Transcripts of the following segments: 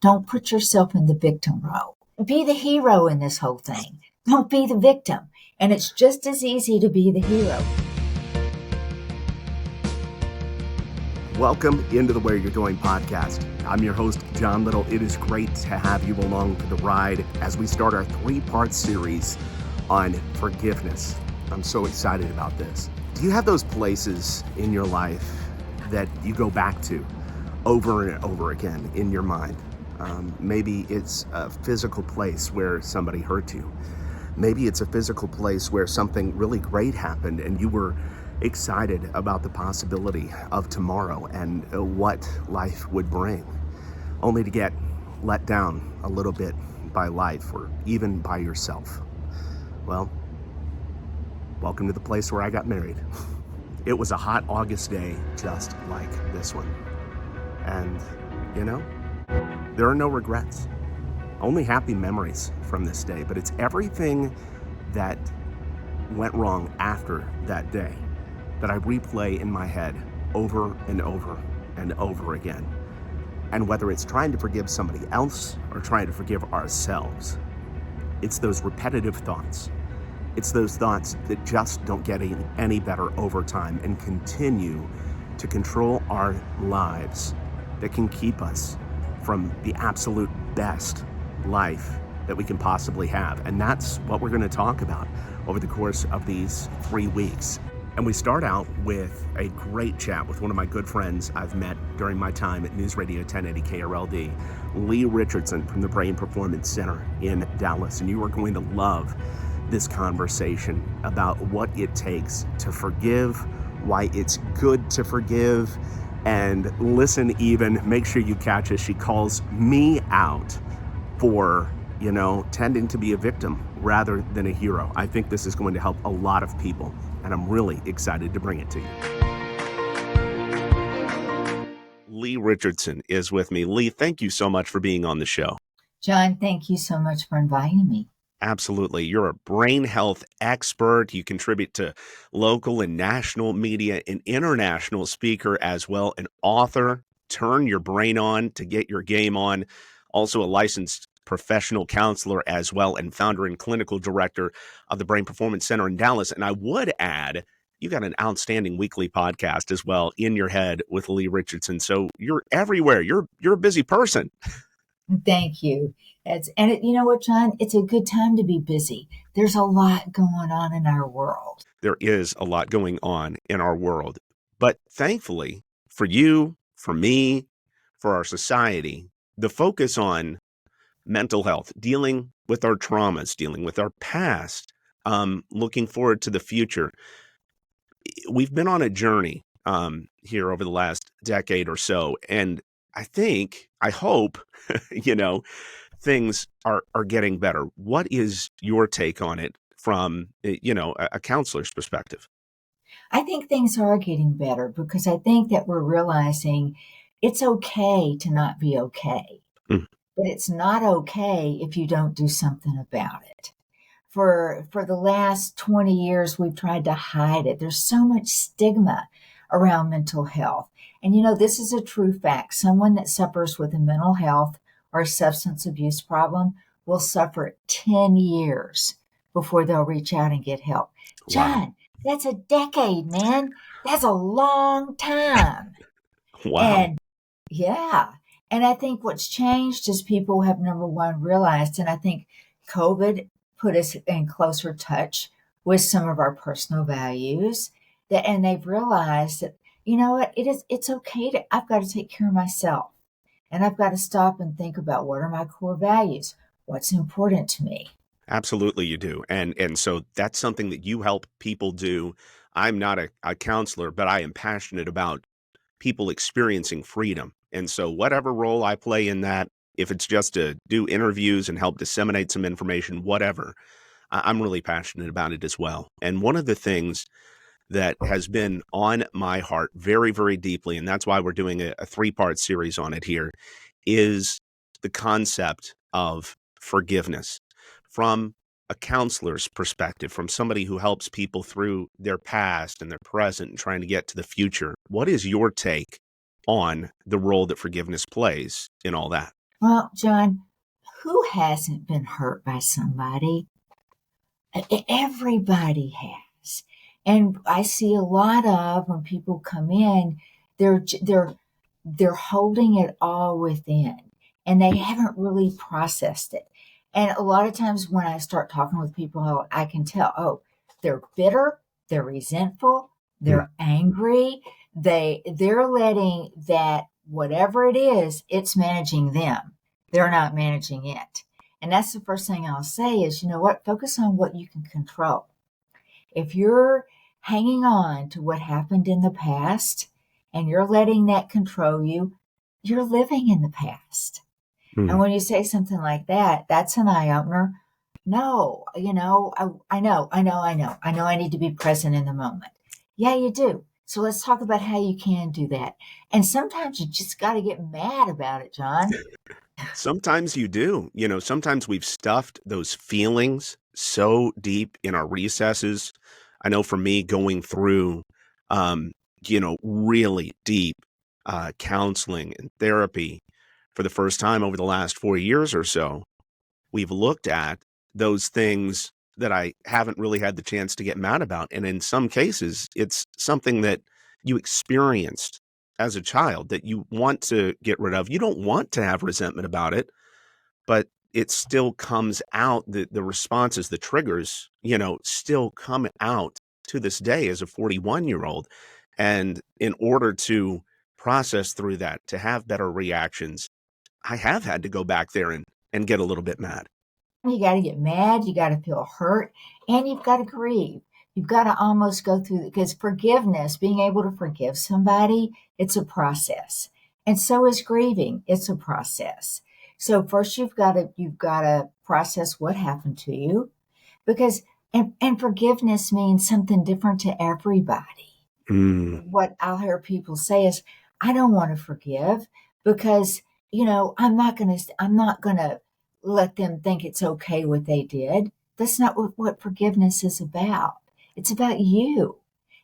Don't put yourself in the victim role. Be the hero in this whole thing. Don't be the victim. And it's just as easy to be the hero. Welcome into the Where You're Going podcast. I'm your host, John Little. It is great to have you along for the ride as we start our 3-part series on forgiveness. I'm so excited about this. Do you have those places in your life that you go back to over and over again in your mind? Maybe it's a physical place where somebody hurt you. Maybe it's a physical place where something really great happened and you were excited about the possibility of tomorrow and what life would bring, only to get let down a little bit by life or even by yourself. Well, welcome to the place where I got married. It was a hot August day just like this one. And, there are no regrets, only happy memories from this day, but it's everything that went wrong after that day that I replay in my head over and over and over again. And whether it's trying to forgive somebody else or trying to forgive ourselves, it's those repetitive thoughts. It's those thoughts that just don't get any better over time and continue to control our lives, that can keep us from the absolute best life that we can possibly have. And that's what we're going to talk about over the course of these 3 weeks. And we start out with a great chat with one of my good friends I've met during my time at News Radio 1080 KRLD, Leigh Richardson from the Brain Performance Center in Dallas. And you are going to love this conversation about what it takes to forgive, why it's good to forgive, and listen, even make sure you catch as she calls me out for tending to be a victim rather than a hero. I think this is going to help a lot of people, and I'm really excited to bring it to you. Leigh Richardson is with me. Leigh, thank you so much for being on the show. John, thank you so much for inviting me. Absolutely. You're a brain health expert. You contribute to local and national media, an international speaker as well, an author. Turn your brain on to get your game on. Also a licensed professional counselor as well, and founder and clinical director of the Brain Performance Center in Dallas. And I would add, you got an outstanding weekly podcast as well, In Your Head with Leigh Richardson. So you're everywhere. You're a busy person. Thank you. You know what, John? It's a good time to be busy. There's a lot going on in our world. There is a lot going on in our world. But thankfully, for you, for me, for our society, the focus on mental health, dealing with our traumas, dealing with our past, looking forward to the future. We've been on a journey here over the last decade or so, and I hope, things are getting better. What is your take on it from, a counselor's perspective? I think things are getting better because I think that we're realizing it's okay to not be okay. Mm. But it's not okay if you don't do something about it. For the last 20 years, we've tried to hide it. There's so much stigma around mental health. And this is a true fact. Someone that suffers with a mental health or a substance abuse problem will suffer 10 years before they'll reach out and get help. Wow. John, that's a decade, man. That's a long time. Wow. And yeah. And I think what's changed is people have, number one, realized, and I think COVID put us in closer touch with some of our personal values, and they've realized that, it's okay I've got to take care of myself, and I've got to stop and think about what are my core values, what's important to me. Absolutely, you do. And so that's something that you help people do. I'm not a counselor, but I am passionate about people experiencing freedom. And so whatever role I play in that, if it's just to do interviews and help disseminate some information, whatever, I'm really passionate about it as well. And one of the things that has been on my heart very, very deeply, and that's why we're doing a 3-part series on it here, is the concept of forgiveness from a counselor's perspective, from somebody who helps people through their past and their present and trying to get to the future. What is your take on the role that forgiveness plays in all that? Well, John, who hasn't been hurt by somebody? Everybody has. And I see a lot of when people come in, they're holding it all within and they haven't really processed it. And a lot of times when I start talking with people, I can tell, oh, they're bitter, they're resentful, Mm. they're angry. They're letting that whatever it is, it's managing them. They're not managing it. And that's the first thing I'll say is, you know what? Focus on what you can control. If you're hanging on to what happened in the past and you're letting that control you, you're living in the past. And Mm. when you say something like that, that's an eye opener. No, I know I need to be present in the moment. Yeah, you do. So let's talk about how you can do that. And sometimes you just got to get mad about it, John. Sometimes you do. Sometimes we've stuffed those feelings so deep in our recesses. I know for me, going through, um, really deep counseling and therapy for the first time over the last 4 years or so, we've looked at those things that I haven't really had the chance to get mad about. And in some cases, it's something that you experienced as a child that you want to get rid of. You don't want to have resentment about it, but it still comes out. The responses, the triggers, still come out to this day as a 41-year-old. And in order to process through that, to have better reactions, I have had to go back there and get a little bit mad. You got to get mad, you got to feel hurt, and you've got to grieve. You've got to almost go through because forgiveness, being able to forgive somebody, it's a process. And so is grieving. It's a process. So first you've got to process what happened to you because and forgiveness means something different to everybody. Mm. What I'll hear people say is, I don't want to forgive because, I'm not going to let them think it's okay what they did. That's not what forgiveness is about. It's about you.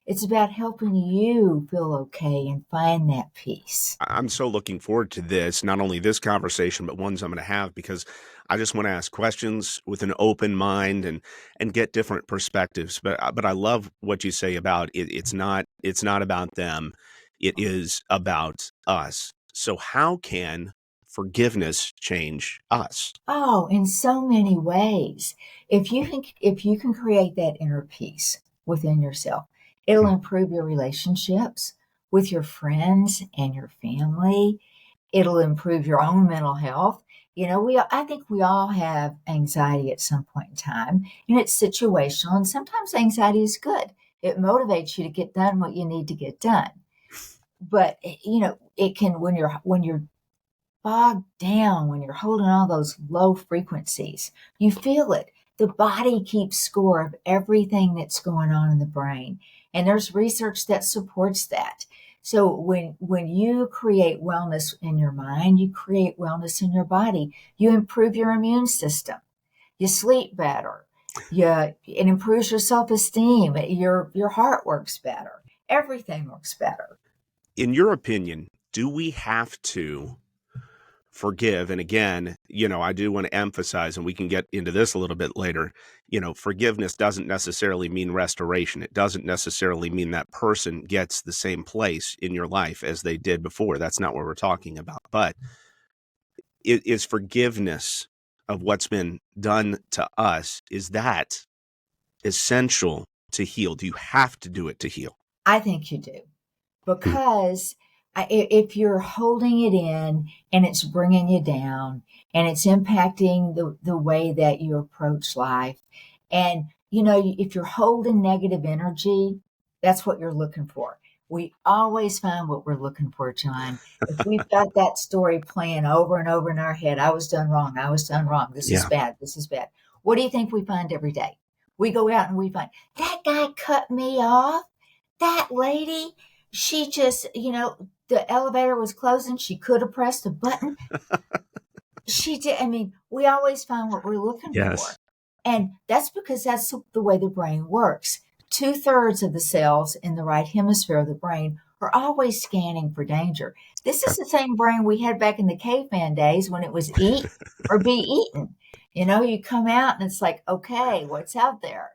It's about helping you feel okay and find that peace. I'm so looking forward to this, not only this conversation, but ones I'm going to have because I just want to ask questions with an open mind and get different perspectives. But I love what you say about it. It's not about them. It is about us. So how can forgiveness change us? Oh, in so many ways. If you can create that inner peace within yourself, it'll Mm. improve your relationships with your friends and your family. It'll improve your own mental health. I think we all have anxiety at some point in time, and it's situational. And sometimes anxiety is good. It motivates you to get done what you need to get done. But it can when you're bogged down, when you're holding all those low frequencies. You feel it. The body keeps score of everything that's going on in the brain. And there's research that supports that. So when you create wellness in your mind, you create wellness in your body. You improve your immune system. You sleep better. It improves your self-esteem. Your heart works better. Everything works better. In your opinion, do we have to forgive? And again, I do want to emphasize, and we can get into this a little bit later, forgiveness doesn't necessarily mean restoration. It doesn't necessarily mean that person gets the same place in your life as they did before. That's not what we're talking about. But it is forgiveness of what's been done to us. Is that essential to heal? Do you have to do it to heal? I think you do. Mm. Because if you're holding it in and it's bringing you down and it's impacting the way that you approach life, and if you're holding negative energy, that's what you're looking for. We always find what we're looking for, John. If we've got that story playing over and over in our head, I was done wrong, I was done wrong, this is Yeah. bad, this is bad. What do you think we find every day? We go out and we find that guy cut me off, that lady, she just, the elevator was closing. She could have pressed a button. She did. I mean, we always find what we're looking Yes. for. And that's because that's the way the brain works. Two-thirds of the cells in the right hemisphere of the brain We're always scanning for danger. This is the same brain we had back in the caveman days when it was eat or be eaten. You come out and it's like, okay, what's out there?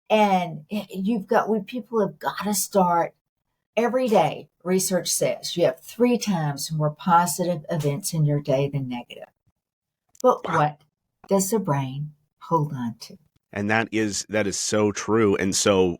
And people have got to start every day. Research says you have 3 times more positive events in your day than negative. But Wow. what does the brain hold on to? And that is so true. And so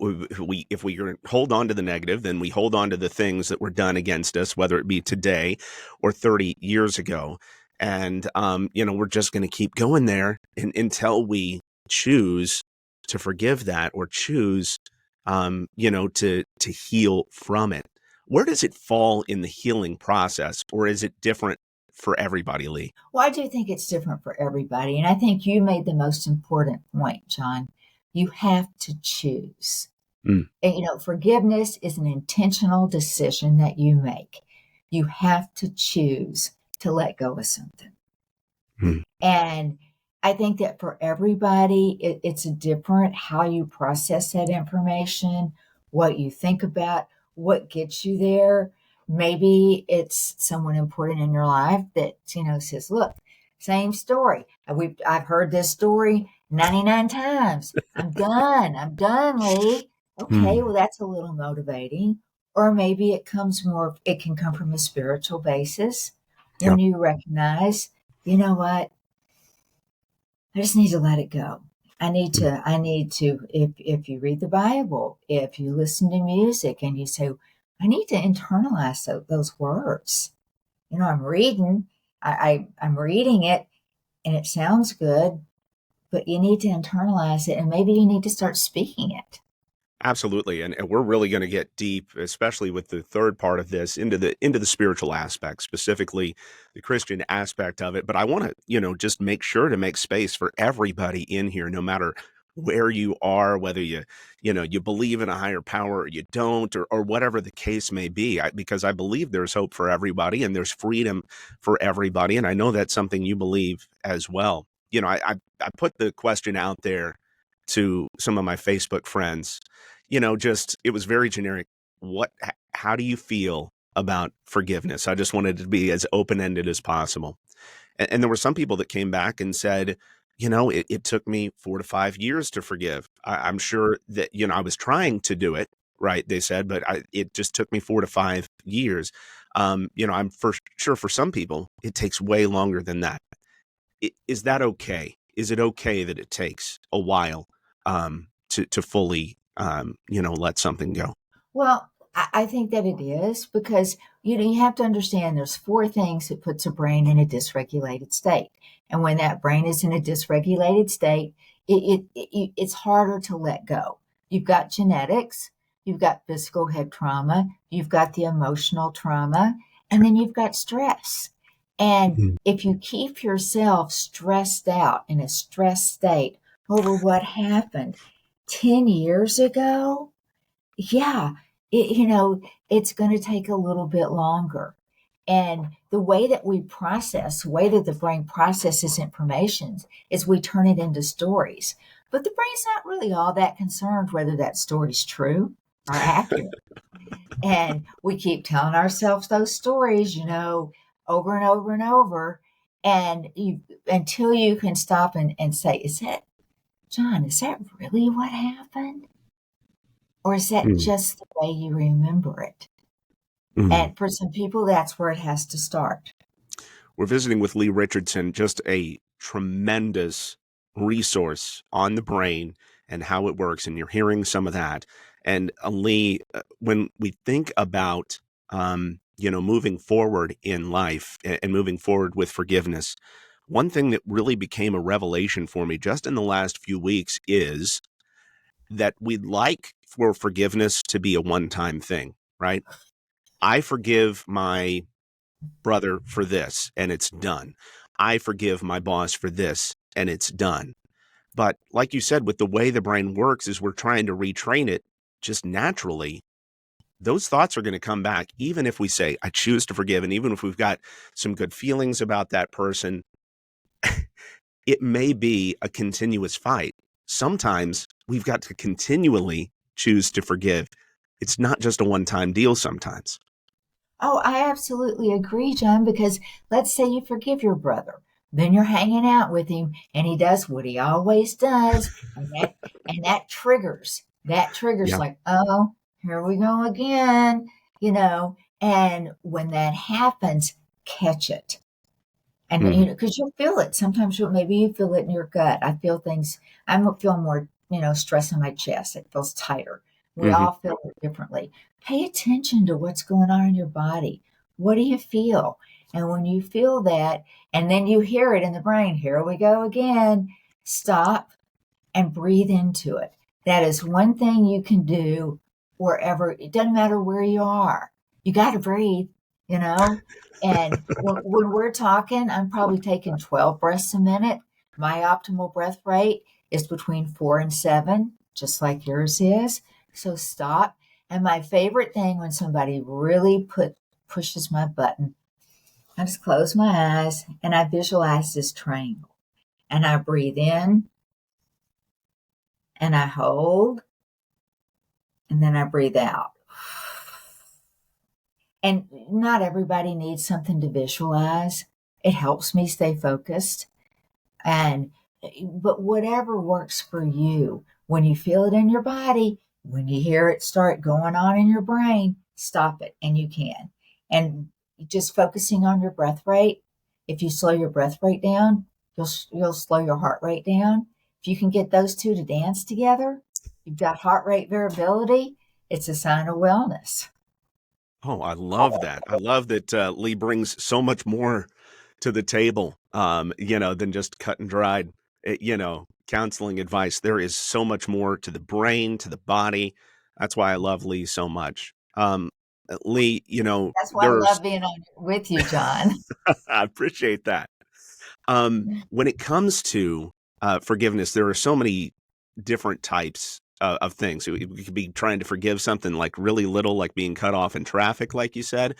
if we hold on to the negative, then we hold on to the things that were done against us, whether it be today or 30 years ago. And we're just going to keep going there until we choose to forgive that or choose to heal from it. Where does it fall in the healing process, or is it different for everybody, Leigh? Well, I do think it's different for everybody. And I think you made the most important point, John. You have to choose. Mm. And, forgiveness is an intentional decision that you make. You have to choose to let go of something. Mm. And I think that for everybody, it's different how you process that information, what you think about, what gets you there. Maybe it's someone important in your life that, says, look, same story. I've heard this story 99 times. I'm done, Leigh. Okay, Mm. well, that's a little motivating. Or maybe it can come from a spiritual basis Yeah. when you recognize, you know what? I just need to let it go. I need to, if you read the Bible, if you listen to music and you say, I need to internalize those words. I'm reading it and it sounds good, but you need to internalize it and maybe you need to start speaking it. Absolutely. And we're really going to get deep, especially with the third part of this, into the spiritual aspect, specifically the Christian aspect of it. But I want to, just make sure to make space for everybody in here, no matter where you are, whether you believe in a higher power or you don't, or whatever the case may be, because I believe there's hope for everybody and there's freedom for everybody. And I know that's something you believe as well. I put the question out there to some of my Facebook friends. It was very generic. How do you feel about forgiveness? I just wanted it to be as open-ended as possible. And there were some people that came back and said, it took me 4 to 5 years to forgive. I'm sure that, I was trying to do it, right? They said, but it just took me 4 to 5 years. I'm for sure for some people, it takes way longer than that. Is that okay? Is it okay that it takes a while to fully let something go? Well, I think that it is because you have to understand there's 4 things that puts a brain in a dysregulated state, and when that brain is in a dysregulated state, it's harder to let go. You've got genetics, you've got physical head trauma, you've got the emotional trauma, and then you've got stress. And Mhm. if you keep yourself stressed out in a stress state over what happened 10 years ago, yeah, it's going to take a little bit longer. And the way that the way that the brain processes information is we turn it into stories. But the brain's not really all that concerned whether that story's true or accurate. And we keep telling ourselves those stories, over and over and over. And until you can stop and say, John, is that really what happened? Or is that Mm. just the way you remember it? Mm. And for some people, that's where it has to start. We're visiting with Leigh Richardson, just a tremendous resource on the brain and how it works. And you're hearing some of that. And Leigh, when we think about, moving forward in life and moving forward with forgiveness, one thing that really became a revelation for me just in the last few weeks is that we'd like for forgiveness to be a one-time thing, right? I forgive my brother for this and it's done. I forgive my boss for this and it's done. But like you said, with the way the brain works is we're trying to retrain it just naturally. Those thoughts are going to come back, even if we say, I choose to forgive. And even if we've got some good feelings about that person, it may be a continuous fight. Sometimes we've got to continually choose to forgive. It's not just a one-time deal sometimes. Oh, I absolutely agree, John, because let's say you forgive your brother. Then you're hanging out with him and he does what he always does, and that triggers Yeah. like, oh, here we go again, you know. And when that happens, catch it. And Hmm. because you'll feel it. Sometimes maybe you feel it in your gut. I feel things. I feel more, stress in my chest. It feels tighter. We Hmm. all feel it differently. Pay attention to what's going on in your body. What do you feel? And when you feel that, and then you hear it in the brain, here we go again. Stop and breathe into it. That is one thing you can do wherever, it doesn't matter where you are. You got to breathe, you know? And when we're talking, I'm probably taking 12 breaths a minute. My optimal breath rate is between 4 and 7, just like yours is. So stop. And my favorite thing when somebody really pushes my button, I just close my eyes and I visualize this triangle and I breathe in and I hold and then I breathe out. And not everybody needs something to visualize. It helps me stay focused. And but whatever works for you, when you feel it in your body, when you hear it start going on in your brain, stop it, and you can. And just focusing on your breath rate. If you slow your breath rate down, you'll slow your heart rate down. If you can get those two to dance together, you've got heart rate variability. It's a sign of wellness. Oh, I love that. I love that Leigh brings so much more to the table, than just cut and dried, counseling advice. There is so much more to the brain, to the body. That's why I love Leigh so much. Leigh, That's why I there's, love being on with you, John. I appreciate that. When it comes to forgiveness, there are so many different types of things. We could be trying to forgive something like really little, like being cut off in traffic, like you said,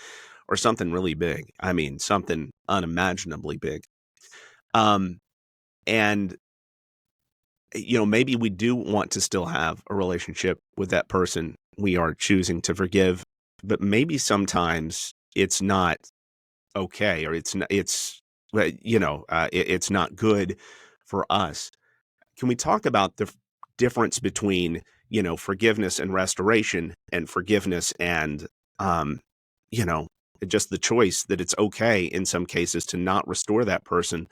or something really big. I mean, something unimaginably big. Um, and maybe we do want to still have a relationship with that person we are choosing to forgive, but maybe sometimes it's not okay, or it's not good for us. Can we talk about the difference between, forgiveness and restoration, and forgiveness and, um, you know, just the choice that it's okay in some cases to not restore that person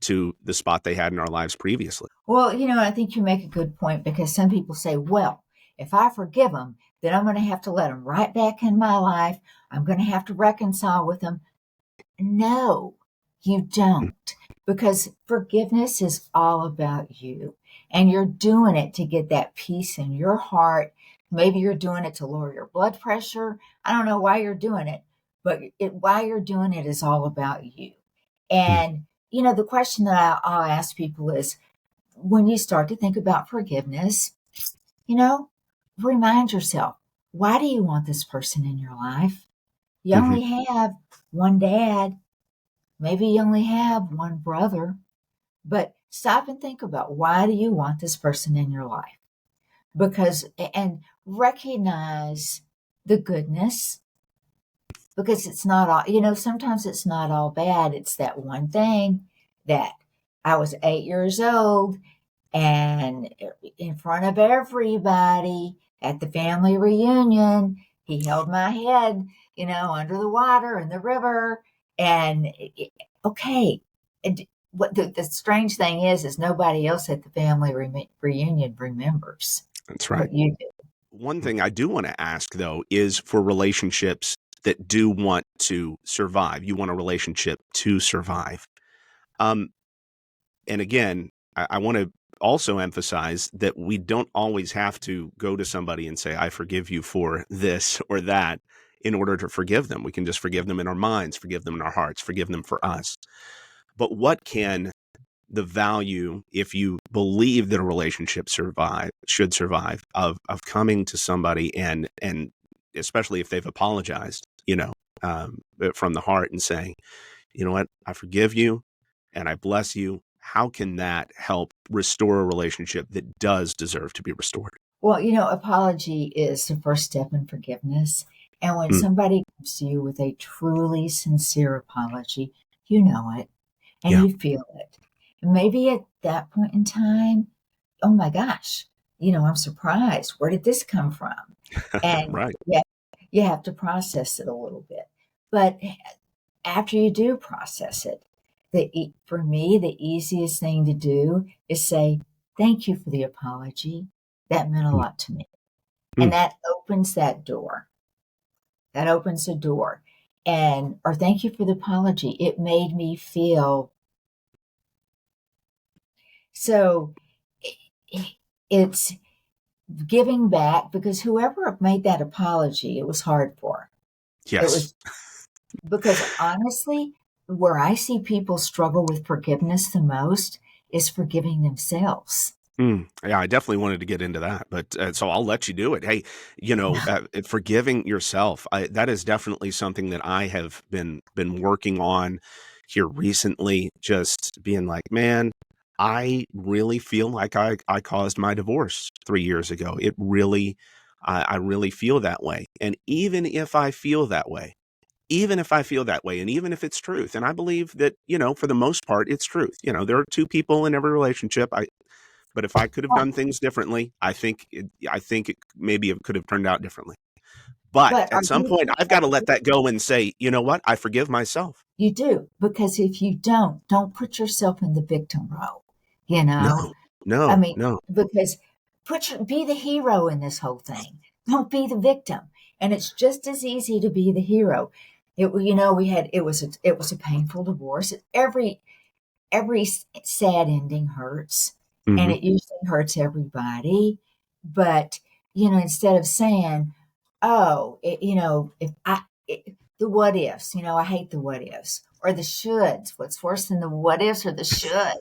to the spot they had in our lives previously? Well, I think you make a good point because some people say, well, if I forgive them, then I'm going to have to let them right back in my life. I'm going to have to reconcile with them. No, you don't, because forgiveness is all about you. And you're doing it to get that peace in your heart. Maybe you're doing it to lower your blood pressure. I don't know why you're doing it, but why you're doing it is all about you. Mm. And, the question that I'll ask people is when you start to think about forgiveness, you know, remind yourself, why do you want this person in your life? You Mhm. only have one dad. Maybe you only have one brother, but stop and think about why do you want this person in your life? Because, and recognize the goodness, because it's not all, sometimes it's not all bad. It's that one thing that I was 8 years old and in front of everybody at the family reunion, he held my head, under the water in the river. And okay, what the strange thing is nobody else at the family reunion remembers, That's right. but you do. One thing I do want to ask, though, is for relationships that do want to survive. You want a relationship to survive. Um, and again, I want to also emphasize that we don't always have to go to somebody and say, I forgive you for this or that in order to forgive them. We can just forgive them in our minds, forgive them in our hearts, forgive them for us. But what can the value, if you believe that a relationship should survive, of coming to somebody and especially if they've apologized, from the heart and saying, you know what, I forgive you and I bless you. How can that help restore a relationship that does deserve to be restored? Well, apology is the first step in forgiveness. And when Mm. somebody comes to you with a truly sincere apology, you know it and Yeah. you feel it. And maybe at that point in time, oh my gosh, I'm surprised. Where did this come from? And Right. yeah, you have to process it a little bit. But after you do process it, for me, the easiest thing to do is say, thank you for the apology. That meant a Mm. lot to me. And Mm. that opens that door. That opens the door. Or thank you for the apology. It made me feel so. It's giving back because whoever made that apology, it was hard for. It Yes. was because honestly, where I see people struggle with forgiveness the most is forgiving themselves. Mm. Yeah, I definitely wanted to get into that, but so I'll let you do it. Hey, forgiving yourself, that is definitely something that I have been working on here recently. Just being like, man, I really feel like I caused my divorce 3 years ago. It really, I really feel that way, and even if I feel that way, and even if it's truth, and I believe that for the most part, it's truth. There are two people in every relationship. But if I could have But, done things differently, I think maybe it could have turned out differently. But but at some point, I've got to let that go and say, you know what? I forgive myself. you do because if you don't put yourself in the victim role. You know, No, I no, mean, no. because be the hero in this whole thing. Don't be the victim. And it's just as easy to be the hero. It was a painful divorce. Every sad ending hurts, and Hmm. it usually hurts everybody. But instead of saying, "Oh, if the what ifs," I hate the what ifs or the shoulds. What's worse than the what ifs or the should?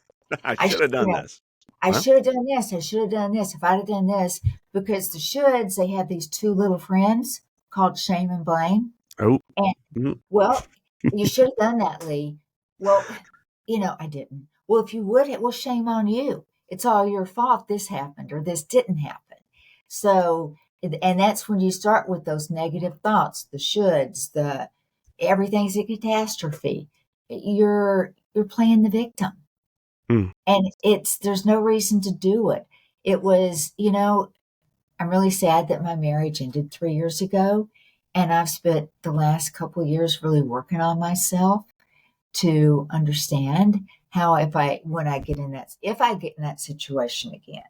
I I, should have done this. I Well, should have done this. I should have done this. If I'd have done this, because the shoulds, they have these two little friends called shame and blame. oh, And mm, well, you should have done that, Leigh. Well, I didn't. Well, if you would, well, shame on you. It's all your fault this happened or this didn't happen. So, and that's when you start with those negative thoughts, the shoulds, the everything's a catastrophe. You're playing the victim. mm, And there's no reason to do it. It was, I'm really sad that my marriage ended 3 years ago. And I've spent the last couple of years really working on myself to understand how if I get in that situation again,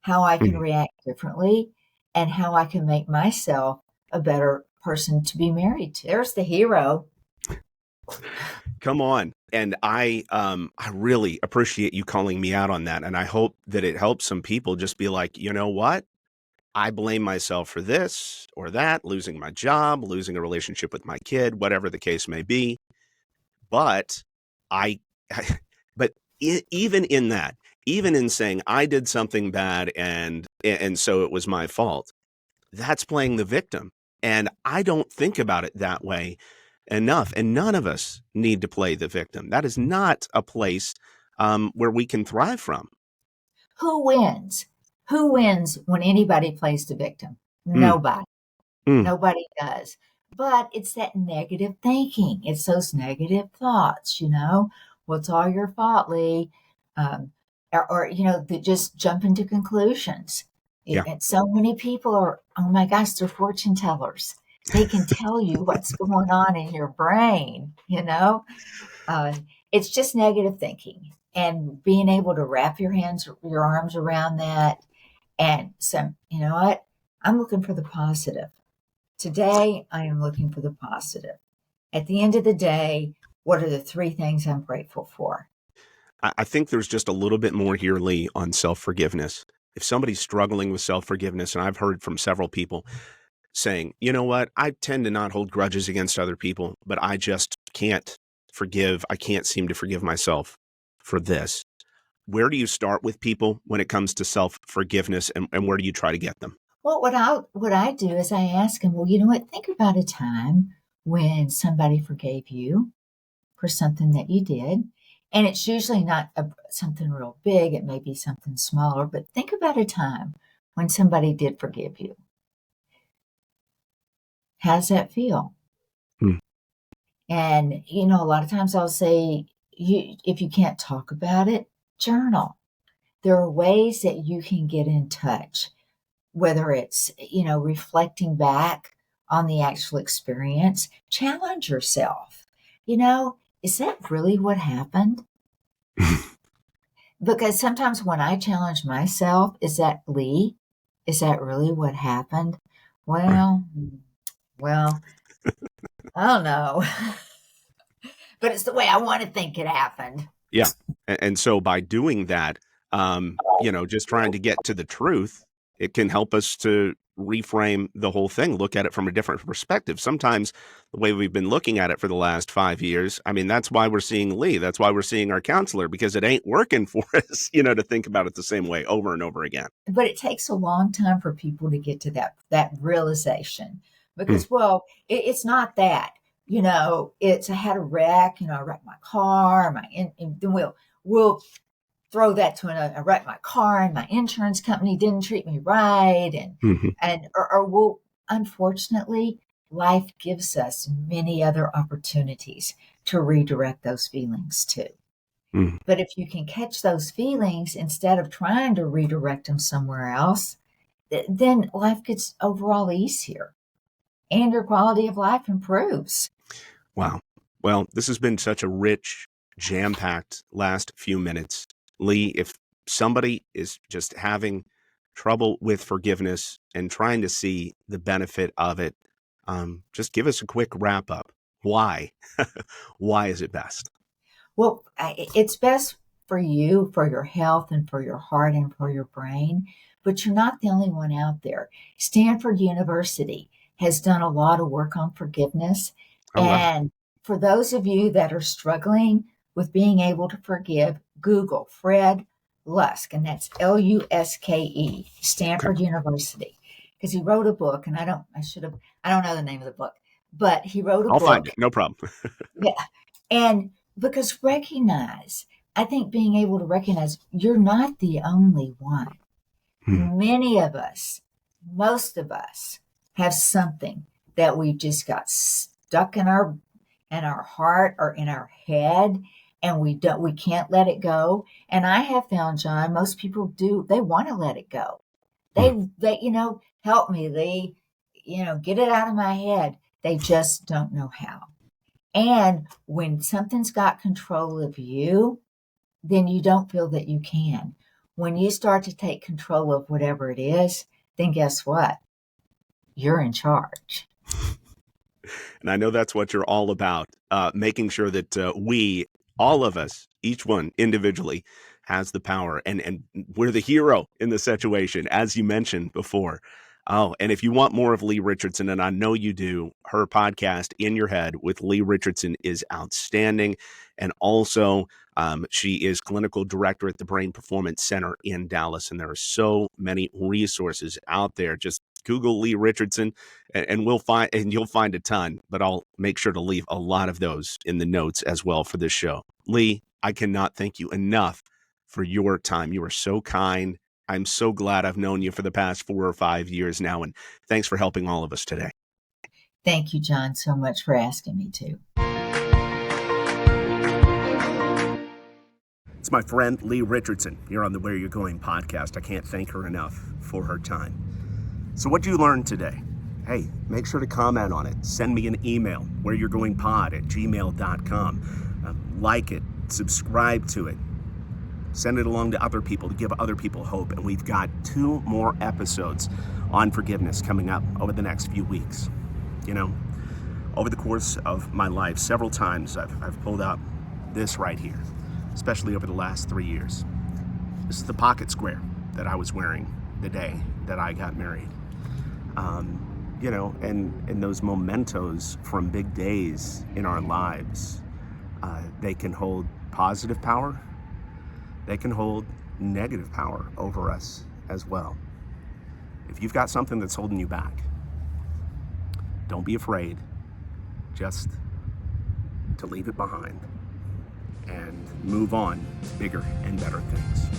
how I can mm. react differently and how I can make myself a better person to be married to. There's the hero. Come on. And I really appreciate you calling me out on that. And I hope that it helps some people just be like, you know what? I blame myself for this or that, losing my job, losing a relationship with my kid, whatever the case may be. But I, but even in that, even in saying I did something bad and so it was my fault, that's playing the victim. And I don't think about it that way enough. And none of us need to play the victim. That is not a place where we can thrive from. Who wins? Who wins when anybody plays the victim? Mm, Nobody. mm, Nobody does. But it's that negative thinking. It's those negative thoughts, well, it's all your fault, Leigh. That just jump into conclusions. yeah. And so many people are, oh my gosh, they're fortune tellers. They can tell you what's going on in your brain. Uh, it's just negative thinking and being able to wrap your arms around that. And so, you know what? I'm looking for the positive. Today, I am looking for the positive. At the end of the day, what are the three things I'm grateful for? I think there's just a little bit more here, Lee, on self forgiveness. If somebody's struggling with self forgiveness, and I've heard from several people saying, you know what, I tend to not hold grudges against other people, but I just can't forgive. I can't seem to forgive myself for this. Where do you start with people when it comes to self forgiveness, and where do you try to get them? Well, what I do is I ask them, well, you know what? Think about a time when somebody forgave you for something that you did. And it's usually not something real big. It may be something smaller, but think about a time when somebody did forgive you. How does that feel? Hmm. And, a lot of times I'll say, if you can't talk about it, journal. There are ways that you can get in touch, whether it's, reflecting back on the actual experience, challenge yourself. Is that really what happened? Because sometimes when I challenge myself, is that Leigh? Is that really what happened? Well, well, I don't know. But it's the way I want to think it happened. Yeah. And so by doing that, just trying to get to the truth, it can help us to reframe the whole thing, look at it from a different perspective. Sometimes the way we've been looking at it for the last 5 years, I mean, that's why we're seeing Leigh. That's why we're seeing our counselor, because it ain't working for us, to think about it the same way over and over again. But it takes a long time for people to get to that realization Hmm. because, well, it's not that. It's I had a wreck. I wrecked my car. And then we'll throw that to another. I wrecked my car, and my insurance company didn't treat me right, Hmm. or we'll. Unfortunately, life gives us many other opportunities to redirect those feelings too. Hmm. But if you can catch those feelings instead of trying to redirect them somewhere else, then life gets overall easier and your quality of life improves. Wow. Well, this has been such a rich, jam-packed last few minutes. Leigh, if somebody is just having trouble with forgiveness and trying to see the benefit of it, just give us a quick wrap up. Why? Why is it best? Well, it's best for you, for your health, and for your heart and for your brain. But you're not the only one out there. Stanford University has done a lot of work on forgiveness. Oh, wow. And for those of you that are struggling with being able to forgive, Google Fred Luske, and that's Luske, Okay. Stanford University, because he wrote a book, and I don't know the name of the book, but he wrote a I'll find book. it. No problem. Yeah. And because I think being able to recognize you're not the only one. Hmm. Many of us, most of us have something that we just got stuck in our heart or in our head, and we can't let it go. And I have found, John, most people do, they want to let it go. Hmm. They help me, Leigh, get it out of my head. They just don't know how. And when something's got control of you, then you don't feel that you can. When you start to take control of whatever it is, then guess what? You're in charge. And I know that's what you're all about, making sure that we, all of us, each one individually, has the power. And we're the hero in the situation, as you mentioned before. Oh, and if you want more of Leigh Richardson, and I know you do, her podcast, In Your Head with Leigh Richardson, is outstanding. And also, she is clinical director at the Brain Performance Center in Dallas. And there are so many resources out there. Just Google Leigh Richardson and you'll find a ton, but I'll make sure to leave a lot of those in the notes as well for this show. Leigh, I cannot thank you enough for your time. You are so kind. I'm so glad I've known you for the past 4 or 5 years now, and thanks for helping all of us today. Thank you, John, so much for asking me to. It's my friend Leigh Richardson here on the Where You're Going podcast. I can't thank her enough for her time. So what did you learn today? Hey, make sure to comment on it. Send me an email, whereyou'regoingpod@gmail.com. Like it, subscribe to it. Send it along to other people to give other people hope. And we've got 2 more episodes on forgiveness coming up over the next few weeks. Over the course of my life, several times I've pulled out this right here, especially over the last 3 years. This is the pocket square that I was wearing the day that I got married. And those mementos from big days in our lives, they can hold positive power. They can hold negative power over us as well. If you've got something that's holding you back, don't be afraid just to leave it behind and move on to bigger and better things.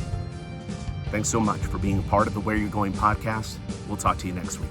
Thanks so much for being a part of the Where You're Going podcast. We'll talk to you next week.